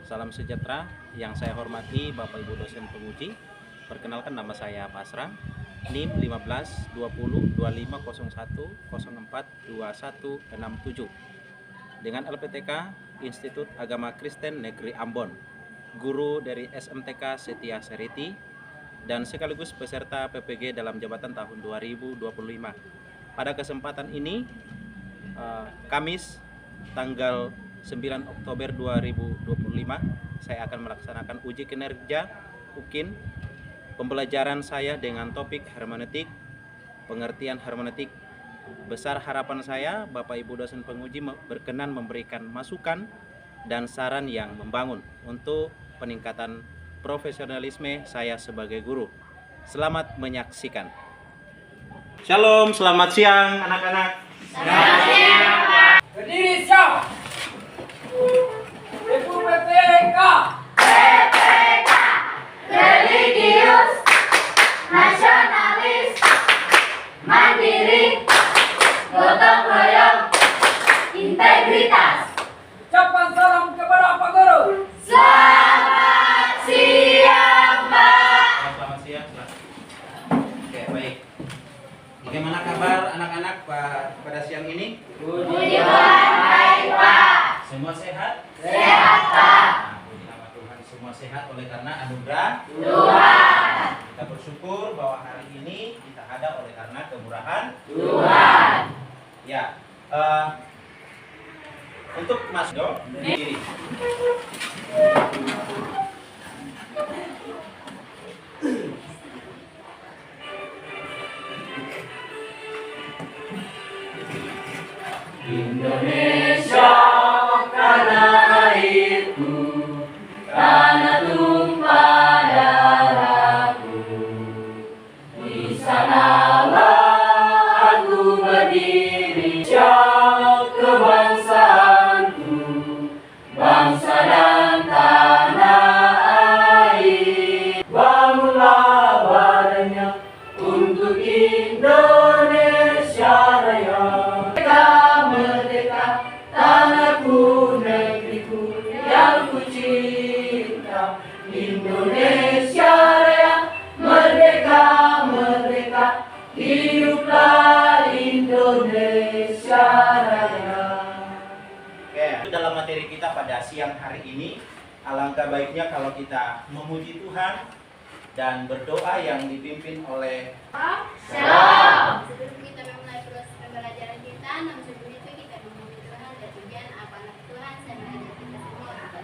Salam sejahtera yang saya hormati Bapak Ibu dosen penguji. Perkenalkan, nama saya Pak Asram, NIM 15 20 25 01 04 21 67 dengan LPTK Institut Agama Kristen Negeri Ambon, guru dari SMTK Setia Seriti dan sekaligus peserta PPG dalam jabatan tahun 2025. Pada kesempatan ini Kamis tanggal 9 Oktober 2025 saya akan melaksanakan uji kinerja UKIN pembelajaran saya dengan topik hermeneutik, pengertian hermeneutik. Besar harapan saya Bapak Ibu dosen penguji berkenan memberikan masukan dan saran yang membangun untuk peningkatan profesionalisme saya sebagai guru. Selamat menyaksikan. Shalom, selamat siang anak-anak. Selamat siang, Pak. Berdiri siap. Ibu PPK. PPK, religius, nasionalis, mandiri, gotong royong, integritas. Ucapan salam kepada Pak Guru. Selamat siang, Pak. Selamat siang. Oke, baik. Bagaimana kabar anak-anak pada siang ini? Puji Tuhan, baik, Pak. Semua sehat? Sehat, Pak. Nah, puji nama Tuhan, semua sehat oleh karena anugerah Tuhan. Kita bersyukur bahwa hari ini kita ada oleh karena kemurahan Tuhan. Ya, untuk Mas Do diri. Indonesia tanah airku, tanah tumpah darahku. Di sanalah aku berdiri, siap kebangsaanku, bangsa dan tanah air. Bangunlah badannya untuk Indonesia Raya. Merdeka, tanahku, negeriku yang ku cinta. Indonesia Raya, merdeka, merdeka, hiduplah Indonesia Raya. Oke, dalam materi kita pada siang hari ini, alangkah baiknya kalau kita memuji Tuhan dan berdoa yang dipimpin oleh Shalom. Sebelum kita memulai proses pembelajaran kita, namun sebelum itu kita memuji Tuhan dan pujian apa anak Tuhan saya mengajak kita semua untuk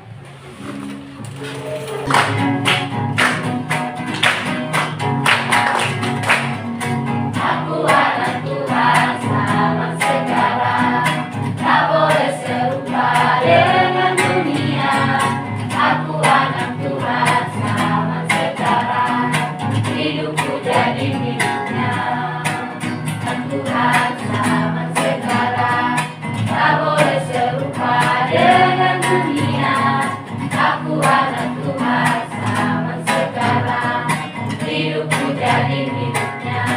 Aku anak Tuhan, selamat sekarang. Tak boleh serupa dengan dunia. Aku anak Tuhan, selamat sekarang. Hidupku jadi miliknya. Tuhan, selamat sekarang. Tak boleh serupa dengan dunia. Aku anak Tuhan, selamat sekarang. Hidupku jadi miliknya.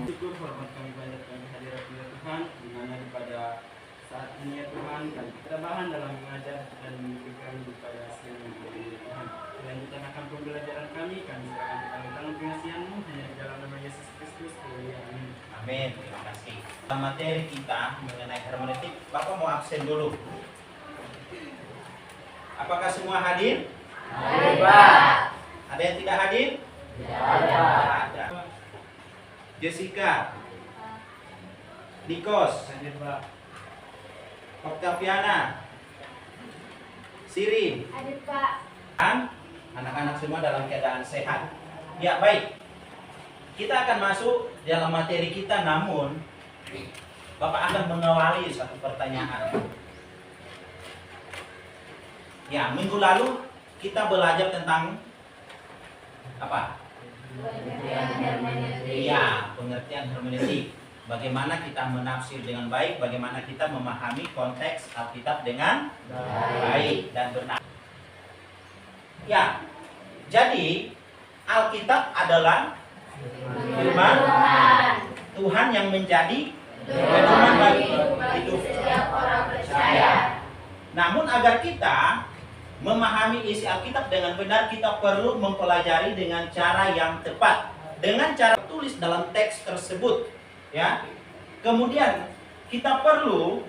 Syukur hormat kami panjatkan kehadirat Tuhan, di mana pada saat ini ya Tuhan kami ketabahan dalam mengajar dan memimpin kami kepada siang ini Tuhan. Lanjutan akan pembelajaran kami serahkan kepada tangan pengasihan-Mu hanya di dalam nama Yesus Kristus. Amin. Amin. Terima kasih. Dalam materi kita mengenai hermeneutik, Bapak mau absen dulu. Apakah semua hadir? Hadir, Pak. Ada yang tidak hadir? Ada. Ada. Jessica, Nikos, Hadir Pak. Octaviana, Siri, Hadir Pak. dan anak-anak semua dalam keadaan sehat. Ya, baik. Kita akan masuk dalam materi kita, namun Bapak akan mengawali satu pertanyaan. Ya, minggu lalu kita belajar tentang apa? Iya, pengertian hermeneutik. Bagaimana kita menafsir dengan baik, bagaimana kita memahami konteks Alkitab dengan baik dan benar. Ya, jadi Alkitab adalah firman Tuhan yang menjadi pedoman bagi hidup setiap orang percaya. Namun agar kita memahami isi Alkitab dengan benar, kita perlu mempelajari dengan cara yang tepat, dengan cara tulis dalam teks tersebut, ya. Kemudian kita perlu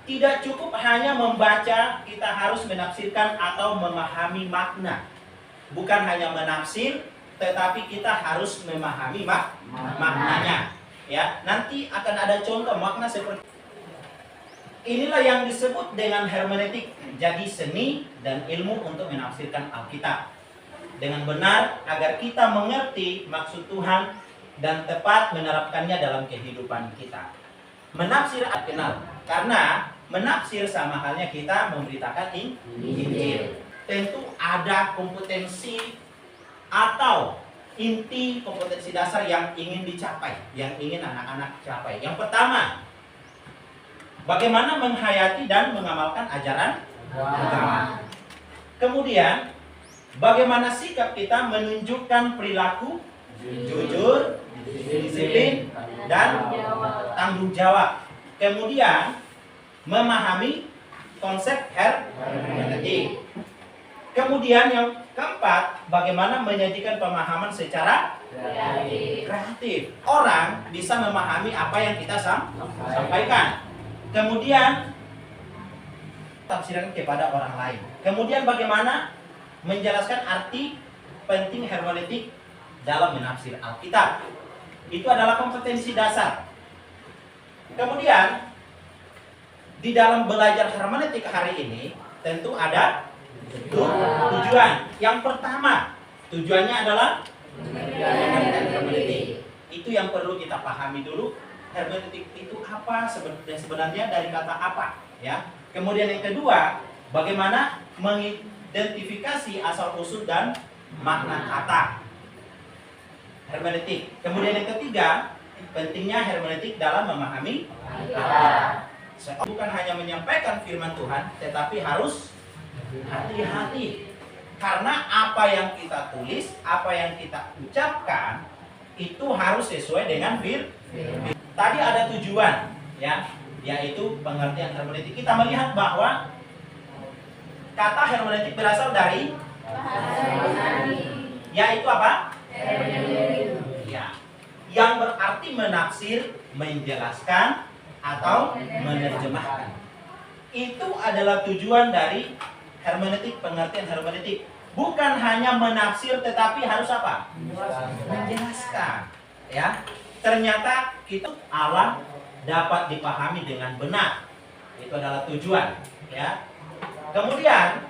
tidak cukup hanya membaca, kita harus menafsirkan atau memahami makna. Bukan hanya menafsir, tetapi kita harus memahami maknanya. Ya, nanti akan ada contoh makna seperti inilah yang disebut dengan hermeneutik. Jadi seni dan ilmu untuk menafsirkan Alkitab dengan benar agar kita mengerti maksud Tuhan dan tepat menerapkannya dalam kehidupan kita. Menafsir kenal, karena menafsir sama halnya kita memberitakan Injil. Tentu ada kompetensi atau inti kompetensi dasar yang ingin dicapai, yang ingin anak-anak capai. Yang pertama, bagaimana menghayati dan mengamalkan ajaran agama. Kemudian, bagaimana sikap kita menunjukkan perilaku jujur, disiplin, dan tanggung jawab. Kemudian, memahami konsep hermeneutik. Kemudian yang keempat, bagaimana menyajikan pemahaman secara kreatif. Orang bisa memahami apa yang kita sampaikan. Kemudian tafsirkan kepada orang lain. Kemudian bagaimana menjelaskan arti penting hermeneutik dalam menafsir Alkitab. Itu adalah kompetensi dasar. Kemudian di dalam belajar hermeneutik hari ini tentu ada tujuan. Yang pertama, tujuannya adalah hermeneutik. Itu yang perlu kita pahami dulu. Hermeneutik itu apa sebenarnya, dari kata apa, ya. Kemudian yang kedua, bagaimana mengidentifikasi asal usul dan makna kata hermeneutik. Kemudian yang ketiga, pentingnya hermeneutik dalam memahami kata. Bukan hanya menyampaikan firman Tuhan, tetapi harus hati-hati. Karena apa yang kita tulis, apa yang kita ucapkan, itu harus sesuai dengan firman. Tadi ada tujuan, ya, yaitu pengertian hermeneutik. Kita melihat bahwa kata hermeneutik berasal dari yaitu apa? Ya, yang berarti menafsir, menjelaskan, atau menerjemahkan. Itu adalah tujuan dari hermeneutik, pengertian hermeneutik. Bukan hanya menafsir, tetapi harus apa? Menjelaskan. Ya, ternyata kita Allah dapat dipahami dengan benar. Itu adalah tujuan. Ya. Kemudian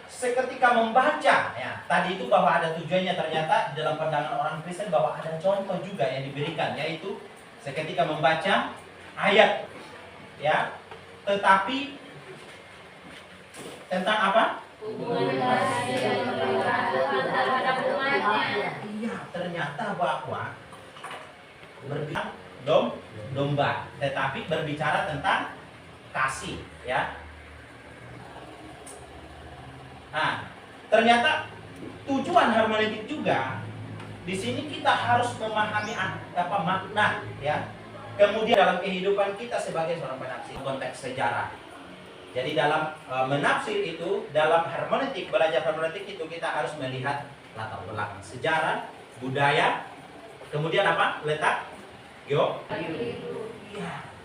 seketika membaca, ya, tadi itu bahwa ada tujuannya, ternyata dalam pandangan orang Kristen bahwa ada contoh juga yang diberikan, yaitu seketika membaca ayat, ya, tetapi tentang apa? Iya, ternyata bahwa berbicara domba, tetapi berbicara tentang kasih, ya. Nah, ternyata tujuan hermeneutik juga di sini kita harus memahami apa makna, ya. Kemudian dalam kehidupan kita sebagai seorang penafsir, konteks sejarah. Jadi dalam menafsir itu, dalam hermeneutik, belajar hermeneutik itu kita harus melihat latar belakang sejarah, budaya, kemudian apa? Letak ya,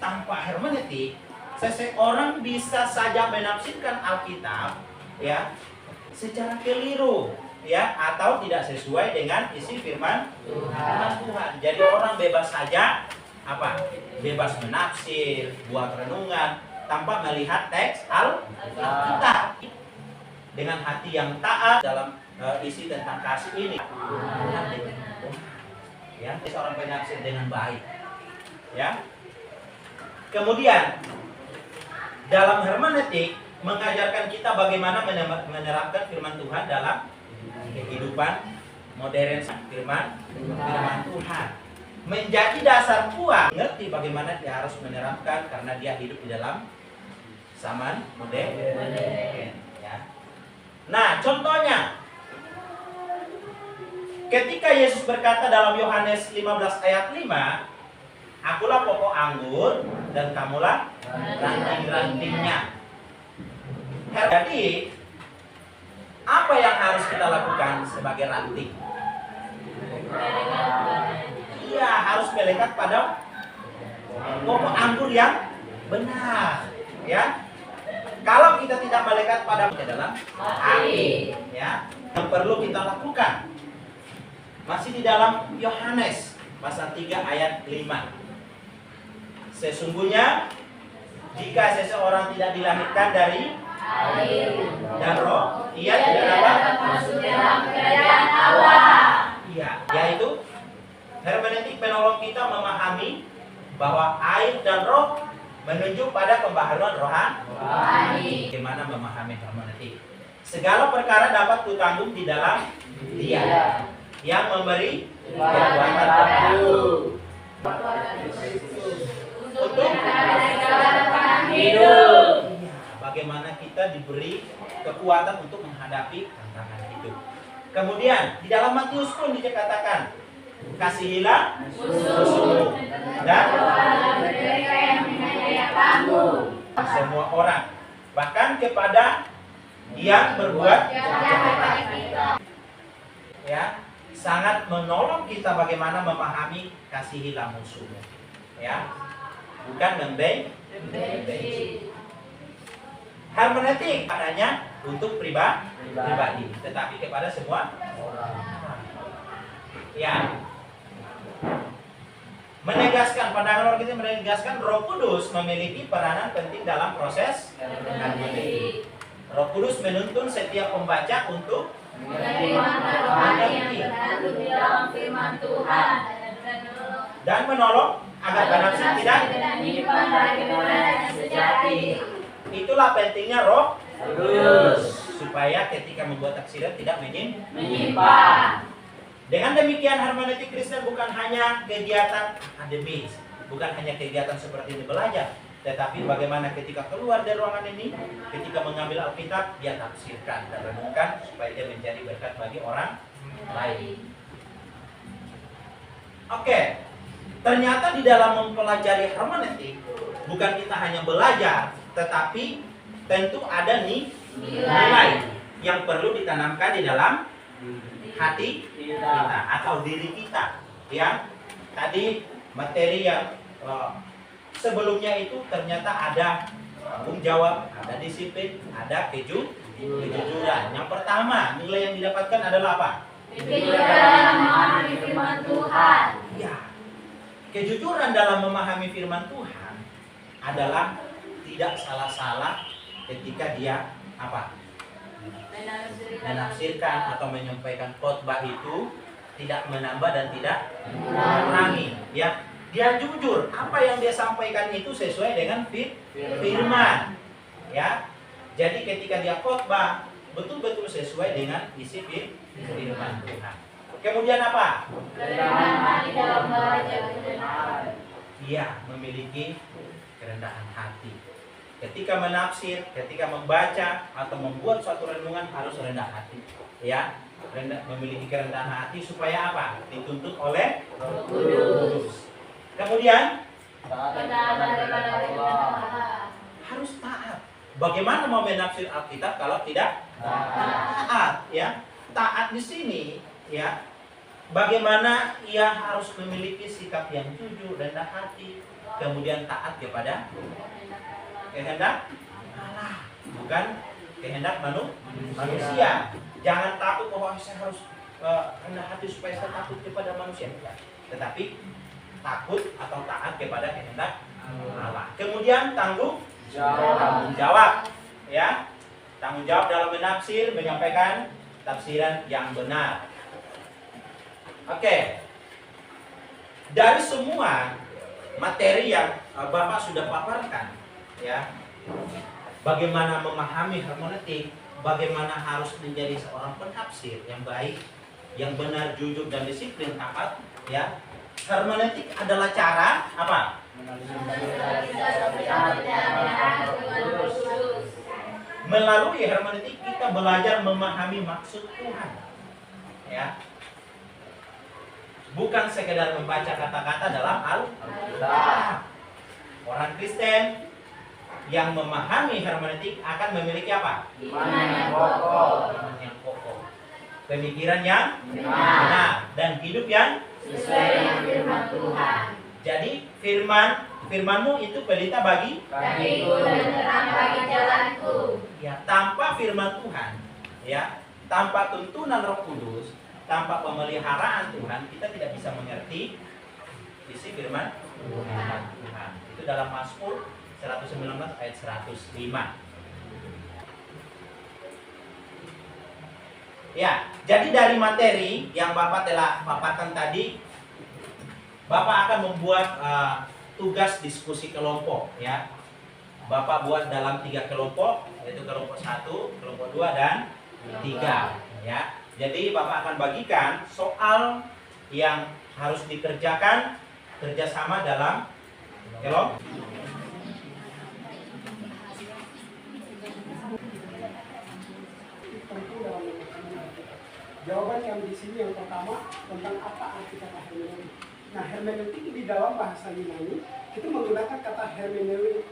tanpa hermeneutik, seseorang bisa saja menafsirkan Alkitab, ya, secara keliru, ya, atau tidak sesuai dengan isi firman Tuhan. Jadi orang bebas saja apa? Bebas menafsir, buat renungan tanpa melihat teks Alkitab dengan hati yang taat dalam isi tentang kasih ini. Ya, seorang penafsir dengan baik. Ya. Kemudian dalam hermeneutik mengajarkan kita bagaimana menerapkan firman Tuhan dalam kehidupan modern. Firman Tuhan menjadi dasar kuat, mengerti bagaimana dia harus menerapkan karena dia hidup di dalam zaman modern. Ya. Nah, contohnya ketika Yesus berkata dalam Yohanes 15 ayat 5, akulah pokok anggur dan kamulah ranting-rantingnya. Jadi apa yang harus kita lakukan sebagai ranting? Iya, harus melekat pada pokok anggur yang benar, ya. Kalau kita tidak melekat pada dalam api, ya, yang perlu kita lakukan masih di dalam Yohanes pasal 3 ayat 5. Sesungguhnya jika seseorang tidak dilahirkan dari air dan roh, ia ia tidak tidak dapat dapat masuk dalam kerajaan Allah. Iya, yaitu hermeneutik menolong kita memahami bahwa air dan roh menunjuk pada pembaharuan rohani. Bagaimana memahami hermeneutik? Segala perkara dapat kutanggung di dalam Dia yang memberi kekuatan padaku untuk Hidup. bagaimana kita diberi kekuatan untuk menghadapi tantangan hidup. Kemudian di dalam Matius pun dikatakan, kasihilah musuhmu dan Mereka yang menganiaya kamu. semua orang, bahkan kepada yang berbuat Jahat kepada kita. ya, sangat menolong kita bagaimana memahami kasihilah musuhmu, ya, bukan membenci. Hermeneutik adanya untuk pribadi, tetapi kepada semua orang. Ya, menegaskan pandangan orang kita menegaskan Roh Kudus memiliki peranan penting dalam proses hermeneutik. Roh Kudus menuntun setiap pembaca untuk Menerima rohani yang terkandung di dalam firman Tuhan dan menolong agar benar tidak. menyimpan dari kebenaran yang sejati. Itulah pentingnya Roh Kudus. supaya ketika membuat tafsiran tidak Menyimpan. Dengan demikian hermeneutik Kristen bukan hanya kegiatan akademis, bukan hanya kegiatan seperti ini belajar, tetapi bagaimana ketika keluar dari ruangan ini, ketika mengambil Alkitab, dia tafsirkan dan renungkan supaya dia menjadi berkat bagi orang lain. Oke, ternyata di dalam mempelajari hermeneutik bukan kita hanya belajar, tetapi tentu ada nilai yang perlu ditanamkan di dalam hati kita atau diri kita. Ya, tadi materi yang sebelumnya itu ternyata ada tanggung jawab, ada disiplin, ada kejujuran. Yang pertama, nilai yang didapatkan adalah apa? Kejujuran dalam memahami firman Tuhan. Ya, kejujuran dalam memahami firman Tuhan adalah tidak salah-salah ketika dia apa? Menafsirkan atau menyampaikan khotbah itu tidak menambah dan tidak mengurangi. Ya, dia jujur, apa yang dia sampaikan itu sesuai dengan firman. Ya, jadi ketika dia khotbah betul-betul sesuai dengan isi firman Tuhan. Kemudian apa? Kerendahan hati dalam belajar kebenaran. Dia memiliki kerendahan hati. Ketika menafsir, ketika membaca atau membuat suatu renungan harus rendah hati. Ya, memiliki kerendahan hati supaya apa? Dituntut oleh Roh Kudus. Kemudian Kerendahan daripada Allah. harus taat. Bagaimana mau menafsir Alkitab kalau tidak taat? Ya, taat di sini, ya. Bagaimana ia harus memiliki sikap yang jujur, rendah hati, kemudian taat kepada kehendak Allah, bukan kehendak manusia. Jangan takut bahwa saya harus rendah hati supaya saya takut kepada manusia, tetapi takut atau taat kepada kehendak Allah. Kemudian tanggung jawab, ya, tanggung jawab dalam menafsir, menyampaikan tafsiran yang benar. Oke, dari semua materi yang Bapak sudah paparkan, ya, bagaimana memahami hermeneutik, bagaimana harus menjadi seorang penafsir yang baik, yang benar, jujur dan disiplin, taat, ya. Hermeneutik adalah cara apa? Melalui hermeneutik kita belajar memahami maksud Tuhan, ya. Bukan sekedar membaca kata-kata dalam Alkitab. Orang Kristen yang memahami hermeneutik akan memiliki apa? Iman yang kokoh. Iman yang kokoh. Pemikiran yang benar dan hidup yang Sesuai dengan firman Tuhan. jadi firmanmu itu pelita bagi Bagiku dan terang bagi jalanku. ya. Tanpa firman Tuhan, ya, tanpa tuntunan Roh Kudus, tanpa pemeliharaan Tuhan, kita tidak bisa mengerti isi firman Tuhan. Itu dalam Mazmur 119 ayat 105. Ya, jadi dari materi yang Bapak telah paparkan tadi, Bapak akan membuat tugas diskusi kelompok, ya. Bapak buat dalam 3 kelompok, yaitu kelompok 1, kelompok 2 dan 3, ya. Jadi Bapak akan bagikan soal yang harus dikerjakan kerjasama dalam kelompok. Jawaban yang di sini yang pertama tentang apa arti kata hermeneutik. Nah, hermeneutik di dalam bahasa Yunani itu menggunakan kata hermeneutik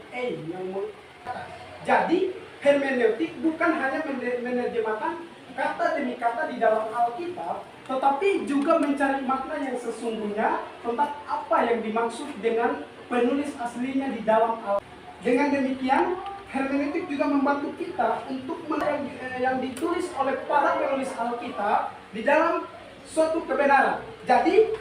Jadi, hermeneutik bukan hanya menerjemahkan kata demi kata di dalam Alkitab, tetapi juga mencari makna yang sesungguhnya tentang apa yang dimaksud dengan penulis aslinya di dalam Alkitab. Dengan demikian, hermeneutik juga membantu kita untuk yang ditulis oleh para penulis Alkitab di dalam suatu kebenaran. Jadi,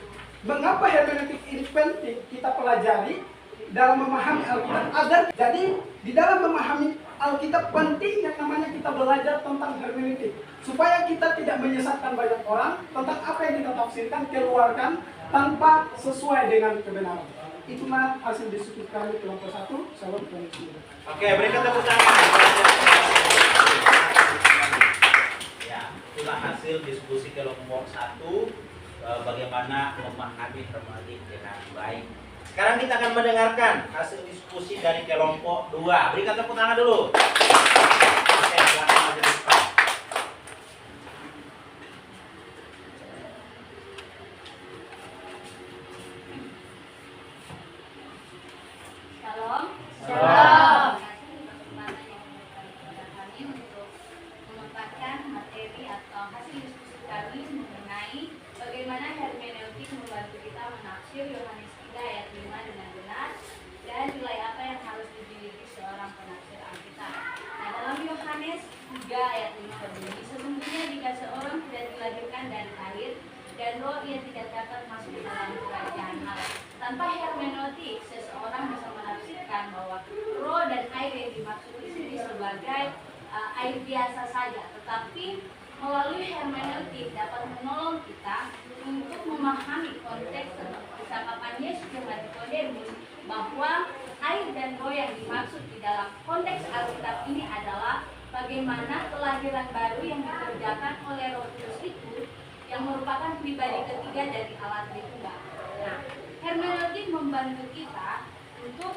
mengapa hermeneutik ini penting kita pelajari dalam memahami Alkitab? Jadi, di dalam memahami Alkitab penting yang namanya kita belajar tentang hermeneutik, supaya kita tidak menyesatkan banyak orang tentang apa yang kita tafsirkan, keluarkan tanpa sesuai dengan kebenaran. Itulah hasil diskusi kami kelompok 1. Salam Tuhan Yesus. Oke, berikan tepuk tangan. Ya, itulah hasil diskusi kelompok 1 bagaimana memahami hermeneutik dengan baik. Sekarang kita akan mendengarkan hasil diskusi dari kelompok 2. Berikan tepuk tangan dulu. Oke, silakan majelis Pak. Shalom. Shalom. Kesempatan yang diberikan kepada kami untuk memaparkan materi atau hasil diskusi kami mengenai bagaimana hermeneutik membantu kita menafsir Yohanes 3 ayat 5 dengan benar dan nilai apa yang harus dimiliki seorang penafsir Alkitab. Nah, dalam Yohanes 3 ayat 5 berbunyi, sesungguhnya jika seorang tidak dilahirkan dari air dan roh, ia tidak dapat masuk ke dalam kerajaan Allah. Tanpa hermeneutik, seseorang bisa menafsirkan bahwa roh dan air yang dimaksud di sini sebagai air biasa saja, tetapi melalui hermeneutik dapat menolong kita untuk memahami konteks percakapan Yesus dengan Nikodemus bahwa air dan roh yang dimaksud di dalam konteks Alkitab ini adalah bagaimana kelahiran baru yang dikerjakan oleh Roh Kudus itu yang merupakan pribadi ketiga dari Allah Tritunggal. Nah, hermeneutik membantu kita untuk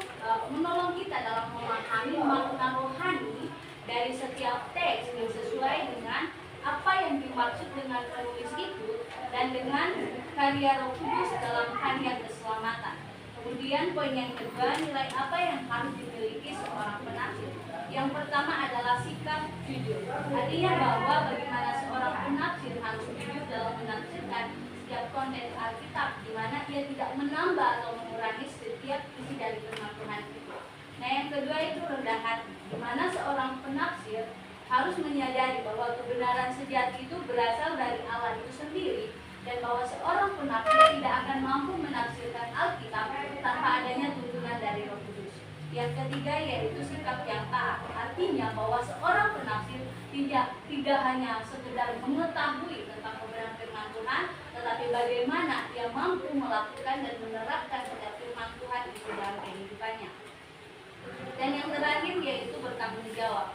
menolong kita dalam memahami makna rohani dari setiap teks yang sesuai dengan apa yang dimaksud dengan penulis itu dan dengan karya Roh Kudus dalam karya keselamatan. Kemudian poin yang kedua, nilai apa yang harus dimiliki seorang penafsir. Yang pertama adalah sikap jujur. Artinya bahwa bagaimana seorang penafsir harus jujur dalam menafsirkan setiap konteks Alkitab, di mana ia tidak menambah atau mengurangi setiap isi dari firman Tuhan itu. Nah, yang kedua itu rendah hati, di mana seorang penafsir harus menyadari bahwa kebenaran sejati itu berasal dari Allah itu sendiri, dan bahwa seorang penafsir tidak akan mampu menafsirkan Alkitab tanpa adanya tuntunan dari Roh Kudus. Yang ketiga yaitu sikap yang taat. Artinya bahwa seorang penafsir tidak hanya sekedar mengetahui tentang kebenaran firman Tuhan, tetapi bagaimana ia mampu melakukan dan menerapkan setiap firman Tuhan di dalam kehidupannya. Dan yang terakhir yaitu bertanggung jawab.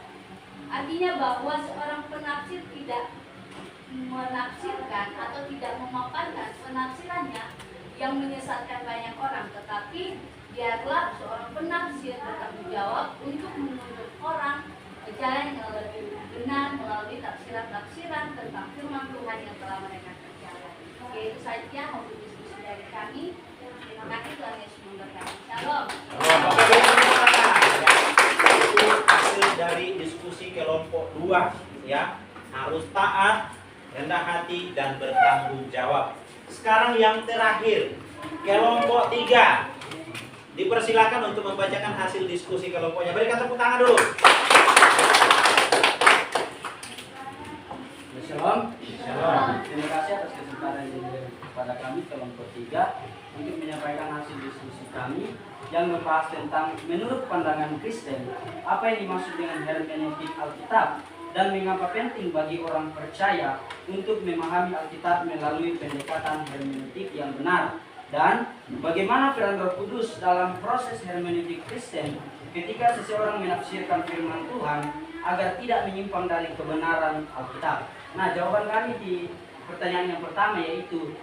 Artinya bahwa seorang penafsir tidak menafsirkan atau tidak memaparkan penafsirannya yang menyesatkan banyak orang, tetapi biarlah seorang penafsir bertanggung jawab untuk menuntut orang ke jalan yang lebih benar melalui tafsiran-tafsiran tentang firman Tuhan yang telah mereka kerjakan. Oke, itu saja untuk diskusi dari kami. Terima kasih, Tuhan Yesus memberkati. Shalom. diskusi kelompok 2 ya, harus taat, rendah hati, dan bertanggung jawab. Sekarang yang terakhir, kelompok 3. Dipersilakan untuk membacakan hasil diskusi kelompoknya. Berikan tepuk tangan dulu. Shalom. Shalom. Terima kasih atas kesempatan yang diberikan kepada kami kelompok 3 untuk menyampaikan hasil diskusi kami yang membahas tentang menurut pandangan Kristen apa yang dimaksud dengan hermeneutik Alkitab dan mengapa penting bagi orang percaya untuk memahami Alkitab melalui pendekatan hermeneutik yang benar, dan bagaimana peran Roh Kudus dalam proses hermeneutik Kristen ketika seseorang menafsirkan firman Tuhan agar tidak menyimpang dari kebenaran Alkitab. Nah, jawaban kami di pertanyaan yang pertama yaitu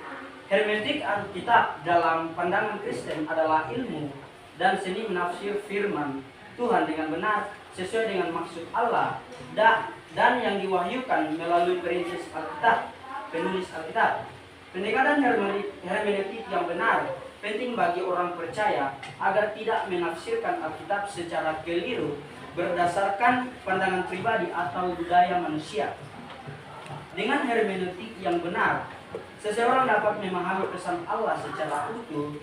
hermeneutik Alkitab dalam pandangan Kristen adalah ilmu dan seni menafsir firman Tuhan dengan benar sesuai dengan maksud Allah dan yang diwahyukan melalui perintis Alkitab, penulis Alkitab. Pendekatan hermeneutik yang benar penting bagi orang percaya agar tidak menafsirkan Alkitab secara keliru berdasarkan pandangan pribadi atau budaya manusia. Dengan hermeneutik yang benar, seseorang dapat memahami pesan Allah secara utuh,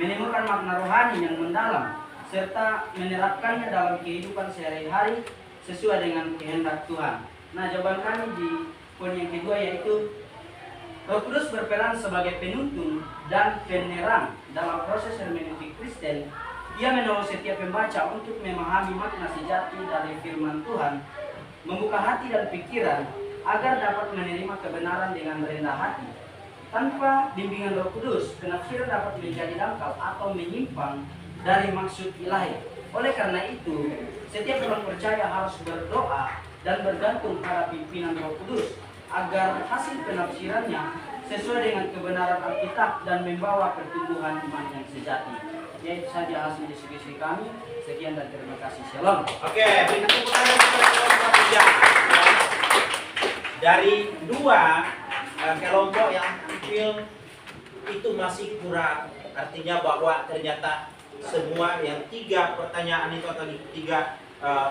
menemukan makna rohani yang mendalam, serta menerapkannya dalam kehidupan sehari-hari sesuai dengan kehendak Tuhan. Nah, jawaban kami di poin yang kedua yaitu Roh Kudus berperan sebagai penuntun dan penerang dalam proses hermeneutik Kristen. Ia menolong setiap pembaca untuk memahami makna sejati dari firman Tuhan, membuka hati dan pikiran agar dapat menerima kebenaran dengan rendah hati. Tanpa bimbingan Roh Kudus, penafsiran dapat menjadi dangkal atau menyimpang dari maksud ilahi. Oleh karena itu, setiap orang percaya harus berdoa dan bergantung pada pimpinan Roh Kudus agar hasil penafsirannya sesuai dengan kebenaran Alkitab dan membawa pertumbuhan iman yang sejati. Yaitu saja hasil diskusi kami. Sekian dan terima kasih. Shalom. Oke, berikan tepuk tangan untuk kelompok 3. Dari 2 kelompok yang tampil itu masih kurang. Artinya bahwa ternyata semua yang 3 pertanyaan itu atau 3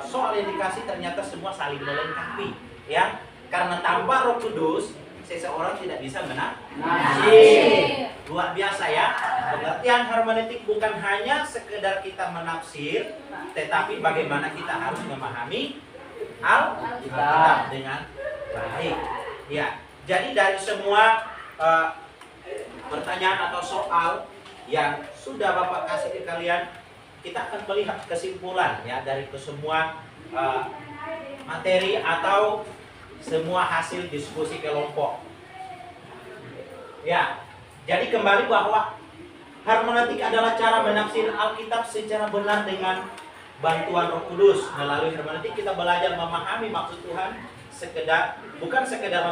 soal yang dikasih ternyata semua saling melengkapi, ya. Karena tanpa Roh Kudus seseorang tidak bisa menafsir. Luar biasa ya. Pengertian hermeneutik bukan hanya sekedar kita menafsir, tetapi bagaimana kita harus memahami Alkitab dengan baik. Ya. Jadi dari semua pertanyaan atau soal yang sudah Bapak kasih ke kalian, kita akan melihat kesimpulan ya dari semua materi atau semua hasil diskusi kelompok. Ya, jadi kembali bahwa hermeneutik adalah cara menafsir Alkitab secara benar dengan bantuan Roh Kudus. Melalui hermeneutik kita belajar memahami maksud Tuhan, bukan sekedar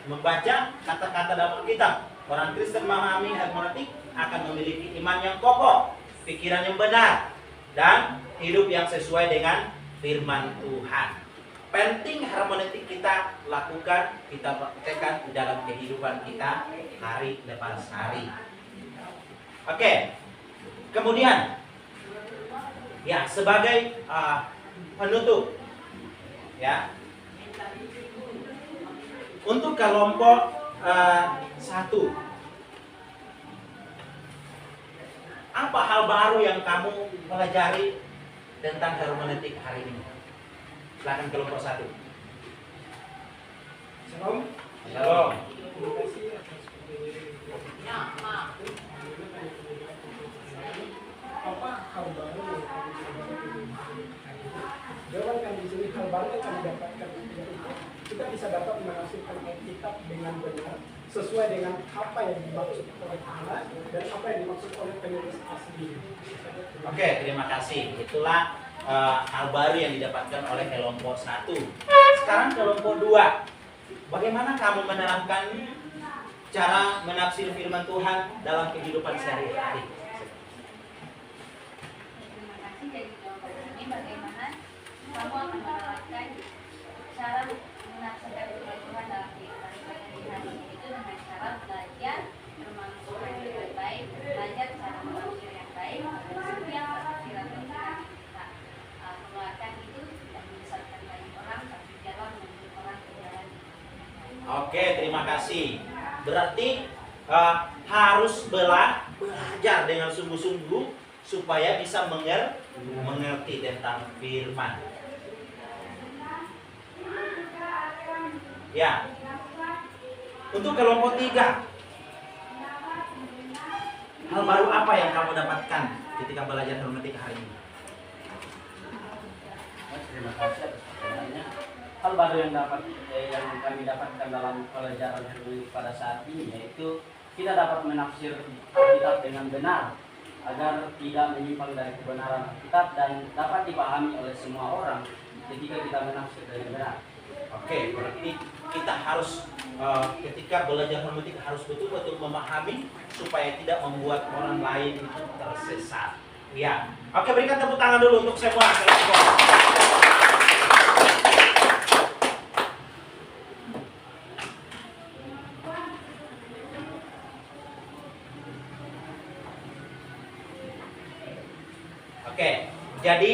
membaca kata-kata dalam Alkitab. Orang Kristen memahami hermeneutik akan memiliki iman yang kokoh, pikiran yang benar, dan hidup yang sesuai dengan firman Tuhan. Penting hermeneutik kita lakukan, kita praktekkan di dalam kehidupan kita hari lepas hari. Oke, kemudian ya sebagai penutup, ya untuk kelompok 1, apa hal baru yang kamu pelajari tentang hermeneutik hari ini? Silakan kelompok 1. Shalom. Shalom. Terima kasih atas apa hal baru yang kami dapatkan? Jawaban di sini hal baru yang kami dapatkan itu kita bisa dapat menafsirkan Alkitab dengan benar sesuai dengan apa yang dimaksud oleh Allah dan apa yang dimaksud oleh penulis asli. Oke, terima kasih. Itulah hal baru yang didapatkan oleh kelompok 1. Sekarang kelompok 2. Bagaimana kamu menerapkan cara menafsir firman Tuhan dalam kehidupan sehari-hari? Terima kasih dari kelompok ini. Bagaimana kamu akan menerapkan cara menafsirkan firman Tuhan dalam kehidupan sehari-hari, itu dengan cara belajar firman Tuhan dengan baik, belajar cara menafsir yang baik, dan setiap penafsiran yang kita keluarkan itu tidak menyesatkan Oke, terima kasih. Berarti harus belajar dengan sungguh-sungguh supaya bisa mengerti tentang firman. Ya. Untuk kelompok 3, hal baru apa yang kamu dapatkan ketika belajar hermeneutika hari ini? Terima kasih atas pertanyaannya. Hal baru yang kami dapatkan dalam pelajaran hermeneutik pada saat ini yaitu kita dapat menafsir Alkitab dengan benar agar tidak menyimpang dari kebenaran Alkitab dan dapat dipahami oleh semua orang ketika kita menafsir dengan benar. Oke, berarti kita harus ketika belajar hermeneutik harus betul-betul memahami supaya tidak membuat orang lain itu tersesat. Ya. Oke, berikan tepuk tangan dulu untuk semua kelompok. Oke, jadi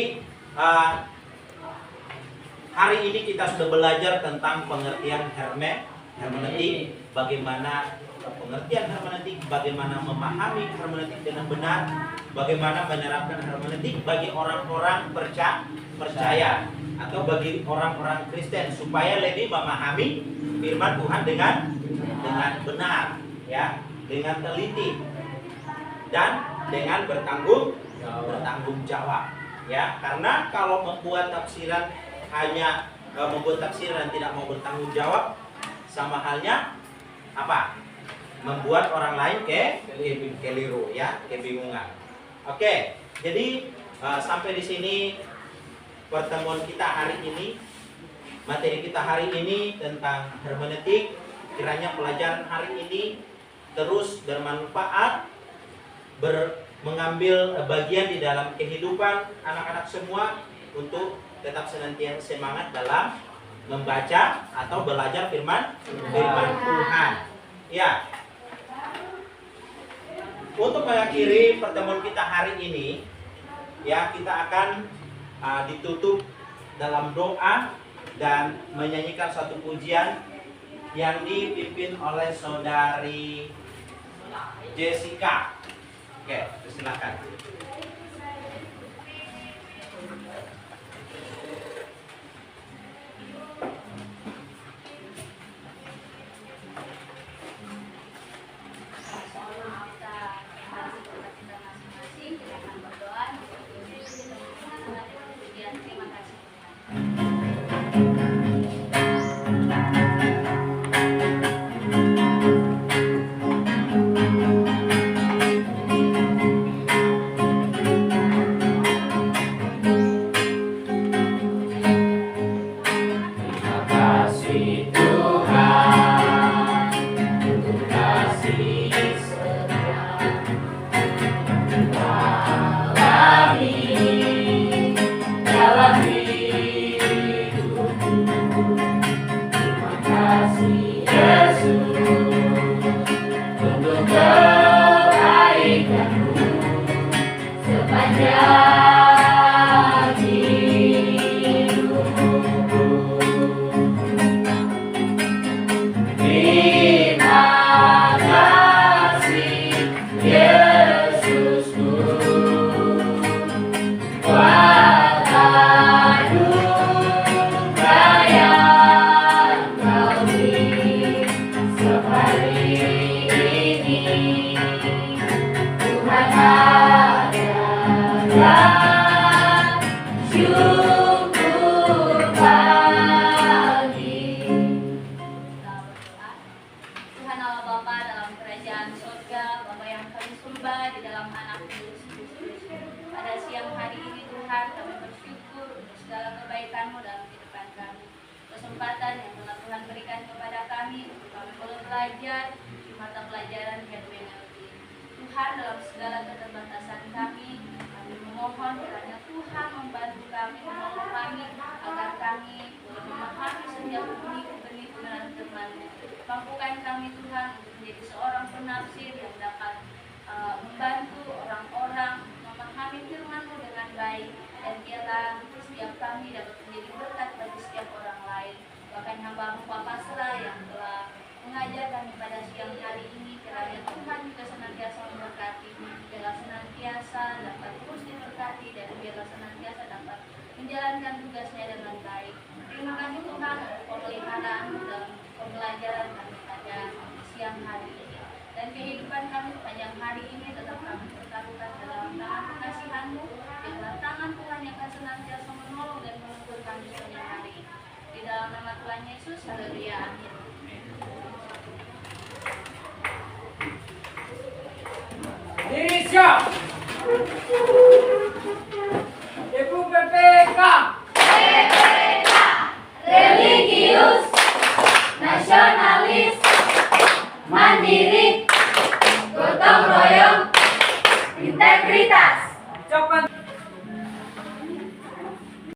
hari ini kita sudah belajar tentang pengertian hermeneutik, bagaimana pengertian hermeneutik, bagaimana memahami hermeneutik dengan benar, bagaimana menerapkan hermeneutik bagi orang-orang percaya atau bagi orang-orang Kristen supaya lebih memahami firman Tuhan dengan benar, ya, dengan teliti dan dengan bertanggung jawab, ya. Karena kalau membuat tafsiran hanya membuat tafsiran dan tidak mau bertanggung jawab, sama halnya apa? Membuat orang lain keliru, ya, kebingungan. Oke, jadi sampai di sini pertemuan kita hari ini, materi kita hari ini tentang hermeneutik. Kiranya pelajaran hari ini terus bermanfaat, mengambil bagian di dalam kehidupan anak-anak semua untuk tetap senantiasa semangat dalam membaca atau belajar firman Tuhan. Ya. Untuk mengakhiri pertemuan kita hari ini, ya, kita akan ditutup dalam doa dan menyanyikan satu pujian yang dipimpin oleh saudari Jessica. Oke, silakan. Kesempatan yang telah Tuhan berikan kepada kami untuk kami boleh belajar di mata pelajaran hermeneutik. Tuhan, dalam segala keterbatasan kami memohon kiranya Tuhan membantu kami memahami agar kami boleh memahami setiap benih-benih kebenaran firman-Mu. Mampukan kami Tuhan untuk menjadi seorang penafsir yang dapat membantu orang-orang memahami firman-Mu dengan baik, dan biarlah setiap kami dapat menjadi berkat bagi setiap orang lain. Bahkan hamba-Mu Pak Pasra yang telah mengajar kami pada siang hari ini. Kiranya Tuhan juga senantiasa memberkati, biarlah senantiasa dapat terus diberkati, dan biarlah senantiasa dapat menjalankan tugasnya dengan baik. Terima kasih Tuhan untuk pemeliharaan dalam pembelajaran kami pada siang hari ini. Dan kehidupan kami sepanjang hari ini tetap kami pertaruhkan dalam tangan kekasihan-Mu. Biarlah tangan Tuhan yang akan senantiasa